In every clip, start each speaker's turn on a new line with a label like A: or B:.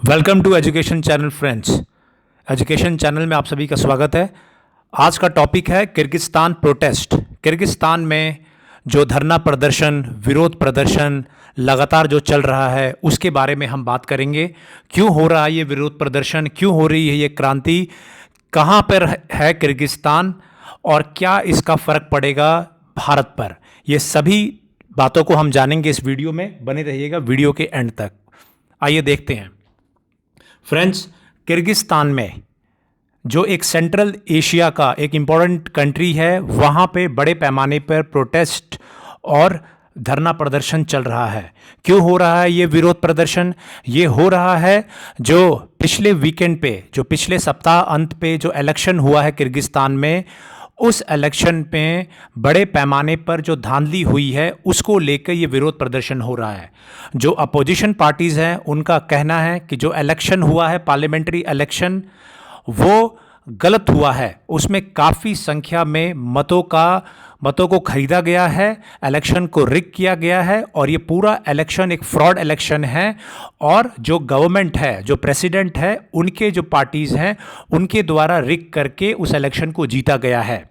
A: Welcome to education channel friends. Education channel में आप सभी का स्वागत है। आज का टॉपिक है किर्गिस्तान प्रोटेस्ट। किर्गिस्तान में जो धरना प्रदर्शन, विरोध प्रदर्शन लगातार जो चल रहा है उसके बारे में हम बात करेंगे। क्यों हो रहा है ये विरोध प्रदर्शन, क्यों हो रही है ये क्रांति, कहाँ पर है किर्गिस्तान और क्या इसका फ़र्क पड़ेगा भारत पर, ये सभी बातों को हम जानेंगे इस वीडियो में। बने रहिएगा वीडियो के एंड तक। आइए देखते हैं फ्रेंड्स। किर्गिस्तान में जो एक सेंट्रल एशिया का एक इम्पॉर्टेंट कंट्री है, वहाँ पे बड़े पैमाने पर प्रोटेस्ट और धरना प्रदर्शन चल रहा है। क्यों हो रहा है ये विरोध प्रदर्शन? ये हो रहा है जो पिछले वीकेंड पे, जो पिछले सप्ताह अंत पे जो इलेक्शन हुआ है किर्गिस्तान में, उस इलेक्शन पे बड़े पैमाने पर जो धांधली हुई है उसको लेकर ये विरोध प्रदर्शन हो रहा है। जो अपोजिशन पार्टीज़ हैं उनका कहना है कि जो इलेक्शन हुआ है, पार्लियामेंट्री इलेक्शन, वो गलत हुआ है। उसमें काफ़ी संख्या में मतों को खरीदा गया है, इलेक्शन को रिग किया गया है और ये पूरा इलेक्शन एक फ्रॉड इलेक्शन है। और जो गवर्नमेंट है, जो प्रेसिडेंट है, उनके जो पार्टीज़ हैं उनके द्वारा रिग करके उस इलेक्शन को जीता गया है।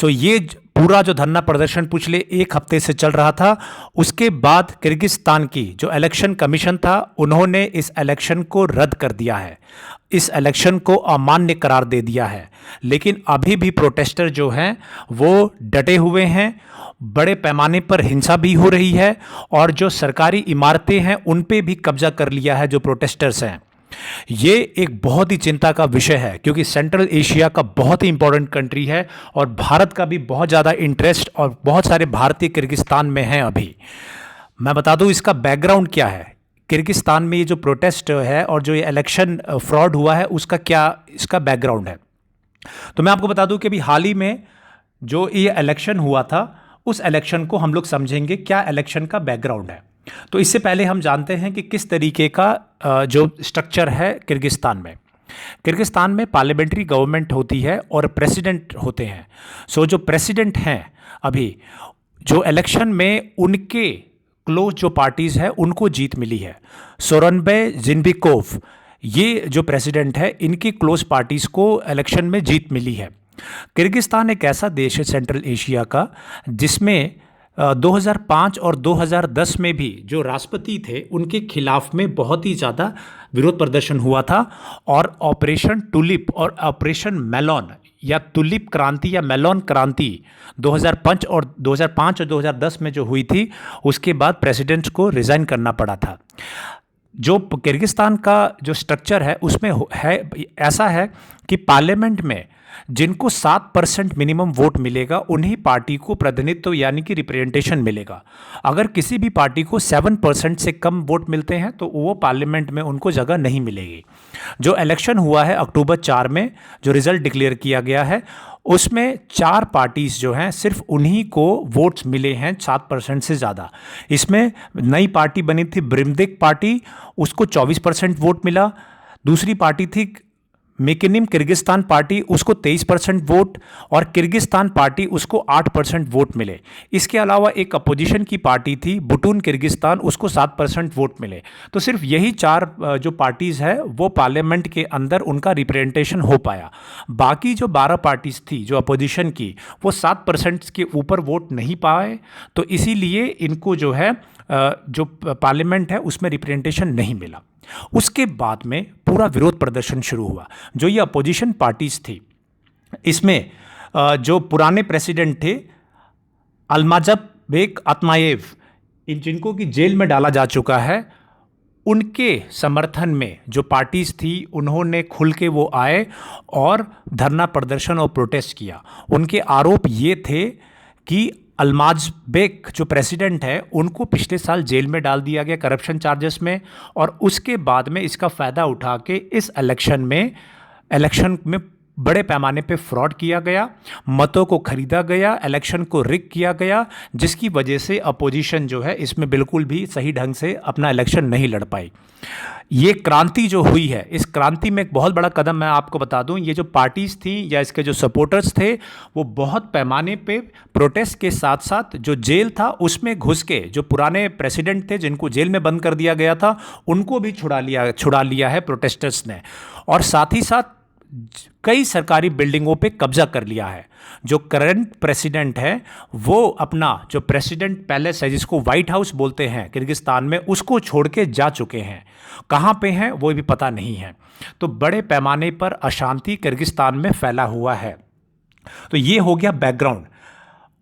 A: ये पूरा जो धरना प्रदर्शन पिछले एक हफ्ते से चल रहा था, उसके बाद किर्गिस्तान की जो इलेक्शन कमीशन था उन्होंने इस इलेक्शन को रद्द कर दिया है, इस इलेक्शन को अमान्य करार दे दिया है। लेकिन अभी भी प्रोटेस्टर जो हैं वो डटे हुए हैं, बड़े पैमाने पर हिंसा भी हो रही है और जो सरकारी इमारतें हैं उन पे भी कब्जा कर लिया है जो प्रोटेस्टर्स हैं। ये एक बहुत ही चिंता का विषय है क्योंकि सेंट्रल एशिया का बहुत ही इंपॉर्टेंट कंट्री है और भारत का भी बहुत ज़्यादा इंटरेस्ट और बहुत सारे भारतीय किर्गिस्तान में हैं। अभी मैं बता दूं इसका बैकग्राउंड क्या है। किर्गिस्तान में ये जो प्रोटेस्ट है और जो ये इलेक्शन फ्रॉड हुआ है उसका क्या इसका बैकग्राउंड है, तो मैं आपको बता दूं कि अभी हाल ही में जो ये इलेक्शन हुआ था उस इलेक्शन को हम लोग समझेंगे क्या इलेक्शन का बैकग्राउंड है। तो इससे पहले हम जानते हैं कि किस तरीके का जो स्ट्रक्चर है किर्गिस्तान में। किर्गिस्तान में पार्लियामेंट्री गवर्नमेंट होती है और प्रेसिडेंट होते हैं। जो प्रेसिडेंट हैं अभी जो इलेक्शन में उनके क्लोज जो पार्टीज़ है उनको जीत मिली है। सोरोनबे जिन्बेकोव ये जो प्रेसिडेंट है, इनकी क्लोज पार्टीज़ को इलेक्शन में जीत मिली है। किर्गिस्तान एक ऐसा देश है सेंट्रल एशिया का जिसमें 2005 और 2010 में भी जो राष्ट्रपति थे उनके खिलाफ में बहुत ही ज़्यादा विरोध प्रदर्शन हुआ था और ऑपरेशन टुलिप और ऑपरेशन मेलॉन या टुलिप क्रांति या मेलॉन क्रांति 2005 और 2010 में जो हुई थी, उसके बाद प्रेसिडेंट को रिज़ाइन करना पड़ा था। जो किर्गिस्तान का जो स्ट्रक्चर है उसमें है ऐसा है कि पार्लियामेंट में जिनको 7% मिनिमम वोट मिलेगा उन्हीं पार्टी को प्रतिनिधित्व यानी कि रिप्रेजेंटेशन मिलेगा। अगर किसी भी पार्टी को 7% से कम वोट मिलते हैं तो वो पार्लियामेंट में उनको जगह नहीं मिलेगी। जो इलेक्शन हुआ है अक्टूबर 4 में, जो रिजल्ट डिक्लेयर किया गया है, उसमें 4 पार्टीज़ जो हैं सिर्फ उन्हीं को वोट्स मिले हैं 7% से ज़्यादा। इसमें नई पार्टी बनी थी ब्रिमदिक पार्टी, उसको 24% वोट मिला। दूसरी पार्टी थी मेकिनिम किर्गिस्तान पार्टी, उसको 23% वोट और किर्गिस्तान पार्टी उसको 8% वोट मिले। इसके अलावा एक अपोजिशन की पार्टी थी बुटून किर्गिस्तान, उसको 7% वोट मिले। तो सिर्फ यही 4 जो पार्टीज़ है वो पार्लियामेंट के अंदर उनका रिप्रेजेंटेशन हो पाया। बाकी जो 12 पार्टीज़ थी जो अपोजिशन की, वो 7% के ऊपर वोट नहीं पाए, तो इसीलिए इनको जो है जो पार्लियामेंट है उसमें रिप्रेजेंटेशन नहीं मिला। उसके बाद में पूरा विरोध प्रदर्शन शुरू हुआ। जो ये अपोजिशन पार्टीज थी, इसमें जो पुराने प्रेसिडेंट थे अल्माजबेक अतमायेव, जिनको कि जेल में डाला जा चुका है, उनके समर्थन में जो पार्टीज थी उन्होंने खुल के वो आए और धरना प्रदर्शन और प्रोटेस्ट किया। उनके आरोप ये थे कि अल्माजबेक जो प्रेसिडेंट है उनको पिछले साल जेल में डाल दिया गया करप्शन चार्जेस में, और उसके बाद में इसका फ़ायदा उठा के इस इलेक्शन में बड़े पैमाने पे फ्रॉड किया गया, मतों को खरीदा गया, इलेक्शन को रिग किया गया, जिसकी वजह से अपोजिशन जो है इसमें बिल्कुल भी सही ढंग से अपना इलेक्शन नहीं लड़ पाई। ये क्रांति जो हुई है, इस क्रांति में एक बहुत बड़ा कदम मैं आपको बता दूं, ये जो पार्टीज थी या इसके जो सपोर्टर्स थे वो बहुत पैमाने पे प्रोटेस्ट के साथ साथ जो जेल था उसमें घुस के जो पुराने प्रेसिडेंट थे जिनको जेल में बंद कर दिया गया था उनको भी छुड़ा लिया है प्रोटेस्टर्स ने, और साथ ही साथ कई सरकारी बिल्डिंगों पे कब्जा कर लिया है। जो करंट प्रेसिडेंट है वो अपना जो प्रेसिडेंट पैलेस है जिसको व्हाइट हाउस बोलते हैं किर्गिस्तान में, उसको छोड़ के जा चुके हैं। कहाँ पे हैं वो भी पता नहीं है। तो बड़े पैमाने पर अशांति किर्गिस्तान में फैला हुआ है। तो ये हो गया बैकग्राउंड।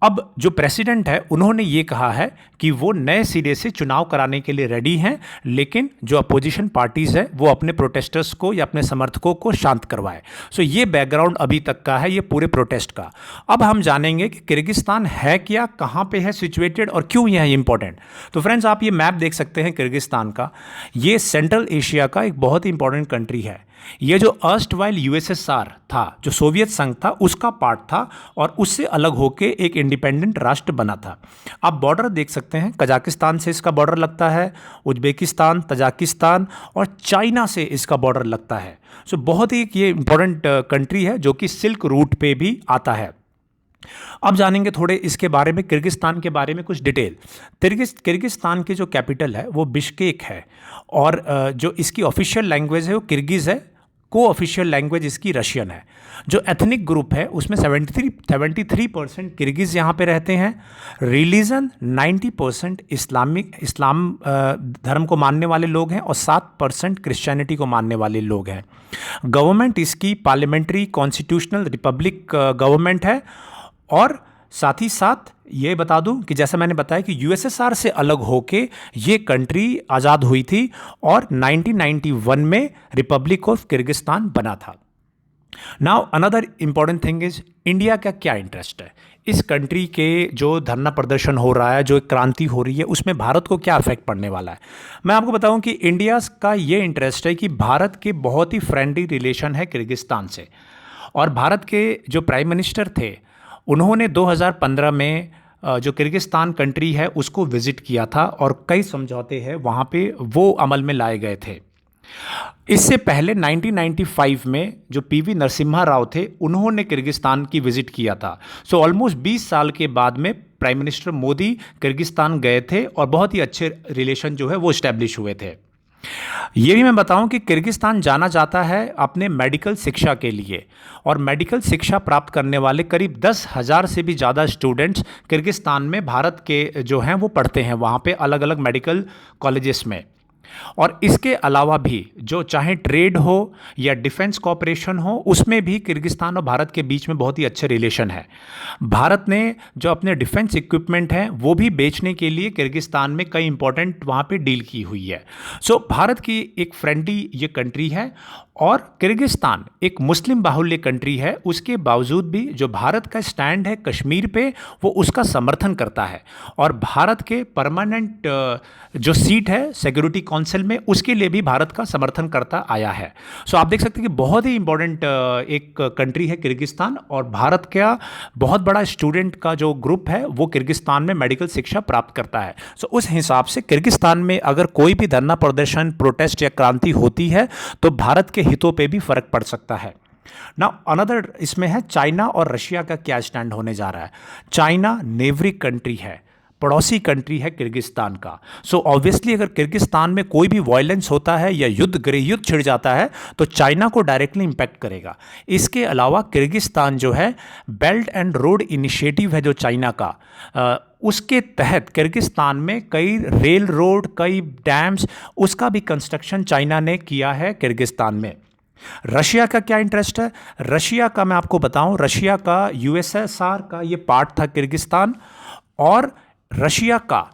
A: अब जो प्रेसिडेंट है उन्होंने ये कहा है कि वो नए सिरे से चुनाव कराने के लिए रेडी हैं, लेकिन जो अपोजिशन पार्टीज है वो अपने प्रोटेस्टर्स को या अपने समर्थकों को शांत करवाए। सो ये बैकग्राउंड अभी तक का है ये पूरे प्रोटेस्ट का। अब हम जानेंगे कि किर्गिस्तान है क्या, कहाँ पे है सिचुएटेड और क्यों यह है इंपॉर्टेंट। तो फ्रेंड्स आप ये मैप देख सकते हैं किर्गिस्तान का। ये सेंट्रल एशिया का एक बहुत ही इंपॉर्टेंट कंट्री है। ये जो अर्स्टवाइल यूएसएसआर था, जो सोवियत संघ था, उसका पार्ट था और उससे अलग होके एक इंडिपेंडेंट राष्ट्र बना था। आप बॉर्डर देख सकते हैं, कजाकिस्तान से इसका बॉर्डर लगता है, उज्बेकिस्तान, तजाकिस्तान और चाइना से इसका बॉर्डर लगता है। सो बहुत ही ये इंपॉर्टेंट कंट्री है जो कि सिल्क रूट पे भी आता है। अब जानेंगे थोड़े इसके बारे में, किर्गिस्तान के बारे में कुछ डिटेल। किर्गिस्तान की जो कैपिटल है वो बिश्केक है और जो इसकी ऑफिशियल लैंग्वेज है वो किर्गिज़ है, को ऑफिशियल लैंग्वेज इसकी रशियन है। जो एथनिक ग्रुप है उसमें 73% किर्गिज़ यहाँ पे रहते हैं। रिलीजन 90% इस्लाम धर्म को मानने वाले लोग हैं और 7% क्रिश्चियनिटी को मानने वाले लोग हैं। गवर्नमेंट इसकी पार्लियामेंट्री कॉन्स्टिट्यूशनल रिपब्लिक गवर्नमेंट है। और साथ ही साथ ये बता दूं कि जैसा मैंने बताया कि यूएसएसआर से अलग होके ये कंट्री आज़ाद हुई थी और 1991 में रिपब्लिक ऑफ किर्गिस्तान बना था। Now another important thing is India का क्या इंटरेस्ट है इस कंट्री के जो धरना प्रदर्शन हो रहा है, जो एक क्रांति हो रही है, उसमें भारत को क्या इफेक्ट पड़ने वाला है। मैं आपको बताऊं कि इंडिया का ये इंटरेस्ट है कि भारत के बहुत ही फ्रेंडली रिलेशन है किर्गिस्तान से। और भारत के जो प्राइम मिनिस्टर थे उन्होंने 2015 में जो किर्गिस्तान कंट्री है उसको विज़िट किया था और कई समझौते हैं वहाँ पे वो अमल में लाए गए थे। इससे पहले 1995 में जो पीवी नरसिम्हा राव थे उन्होंने किर्गिस्तान की विज़िट किया था। सो ऑलमोस्ट 20 साल के बाद में प्राइम मिनिस्टर मोदी किर्गिस्तान गए थे और बहुत ही अच्छे रिलेशन जो है वो इस्टेब्लिश हुए थे। ये भी मैं बताऊं कि किर्गिस्तान जाना जाता है अपने मेडिकल शिक्षा के लिए और मेडिकल शिक्षा प्राप्त करने वाले करीब 10,000 से भी ज़्यादा स्टूडेंट्स किर्गिस्तान में भारत के जो हैं वो पढ़ते हैं वहाँ पे अलग अलग मेडिकल कॉलेजेस में। और इसके अलावा भी जो चाहे ट्रेड हो या डिफेंस कॉपरेशन हो उसमें भी किर्गिस्तान और भारत के बीच में बहुत ही अच्छे रिलेशन है। भारत ने जो अपने डिफेंस इक्विपमेंट हैं वो भी बेचने के लिए किर्गिस्तान में कई इंपॉर्टेंट वहाँ पे डील की हुई है। सो भारत की एक फ्रेंडली ये कंट्री है और किर्गिस्तान एक मुस्लिम बाहुल्य कंट्री है। उसके बावजूद भी जो भारत का स्टैंड है कश्मीर पे वो उसका समर्थन करता है और भारत के परमानेंट जो सीट है सिक्योरिटी काउंसिल में उसके लिए भी भारत का समर्थन करता आया है। सो आप देख सकते हैं कि बहुत ही इंपॉर्टेंट एक कंट्री है किर्गिस्तान और भारत का बहुत बड़ा स्टूडेंट का जो ग्रुप है वो किर्गिस्तान में मेडिकल शिक्षा प्राप्त करता है। सो उस हिसाब से किर्गिस्तान में अगर कोई भी धरना प्रदर्शन प्रोटेस्ट या क्रांति होती है तो भारत के हितों पे भी फर्क पड़ सकता है। नाउ अनदर इसमें है चाइना और रशिया का क्या स्टैंड होने जा रहा है। चाइना नेबरिंग कंट्री है, पड़ोसी कंट्री है किर्गिस्तान का। सो ऑब्वियसली अगर किर्गिस्तान में कोई भी वायलेंस होता है या गृह युद्ध छिड़ जाता है तो चाइना को डायरेक्टली इंपैक्ट करेगा। इसके अलावा किर्गिस्तान जो है बेल्ट एंड रोड इनिशिएटिव है जो चाइना का, उसके तहत किर्गिस्तान में कई रेल रोड, कई डैम्स, उसका भी कंस्ट्रक्शन चाइना ने किया है किर्गिस्तान में। रशिया का क्या इंटरेस्ट है। रशिया का मैं आपको बताऊं, रशिया का यूएसएसआर का ये पार्ट था किर्गिस्तान और रशिया का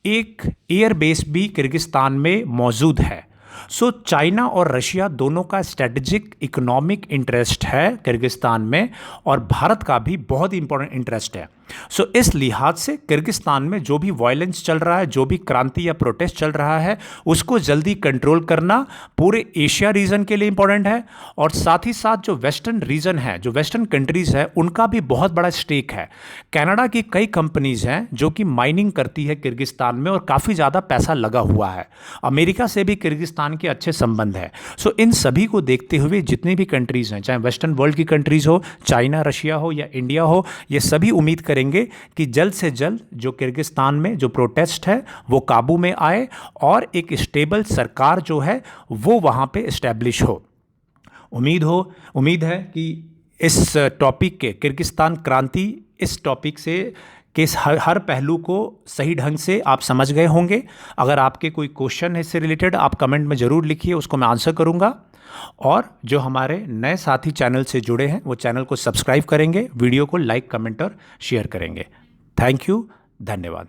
A: एक एयरबेस भी किर्गिस्तान में मौजूद है। सो चाइना और रशिया दोनों का स्ट्रेटेजिक इकोनॉमिक इंटरेस्ट है किर्गिस्तान में और भारत का भी बहुत इंपॉर्टेंट इंटरेस्ट है। सो इस लिहाज से किर्गिस्तान में जो भी वायलेंस चल रहा है, जो भी क्रांति या प्रोटेस्ट चल रहा है, उसको जल्दी कंट्रोल करना पूरे एशिया रीजन के लिए इंपॉर्टेंट है। और साथ ही साथ जो वेस्टर्न रीजन है, जो वेस्टर्न कंट्रीज है, उनका भी बहुत बड़ा स्टेक है। कनाडा की कई कंपनीज हैं जो कि माइनिंग करती है किर्गिस्तान में और काफ़ी ज़्यादा पैसा लगा हुआ है। अमेरिका से भी किर्गिस्तान के अच्छे संबंध है। सो इन सभी को देखते हुए जितनी भी कंट्रीज हैं, चाहे वेस्टर्न वर्ल्ड की कंट्रीज हो, चाइना, रशिया हो या इंडिया हो, ये सभी उम्मीद करेंगे कि जल्द से जल्द जो किर्गिस्तान में जो प्रोटेस्ट है वो काबू में आए और एक स्टेबल सरकार जो है वो वहाँ पे इस्टेब्लिश हो। उम्मीद है कि इस टॉपिक के, किर्गिस्तान क्रांति, इस टॉपिक से के हर पहलू को सही ढंग से आप समझ गए होंगे। अगर आपके कोई क्वेश्चन है इससे रिलेटेड, आप कमेंट में ज़रूर लिखिए, उसको मैं आंसर करूँगा। और जो हमारे नए साथी चैनल से जुड़े हैं वो चैनल को सब्सक्राइब करेंगे, वीडियो को लाइक, कमेंट और शेयर करेंगे। थैंक यू, धन्यवाद।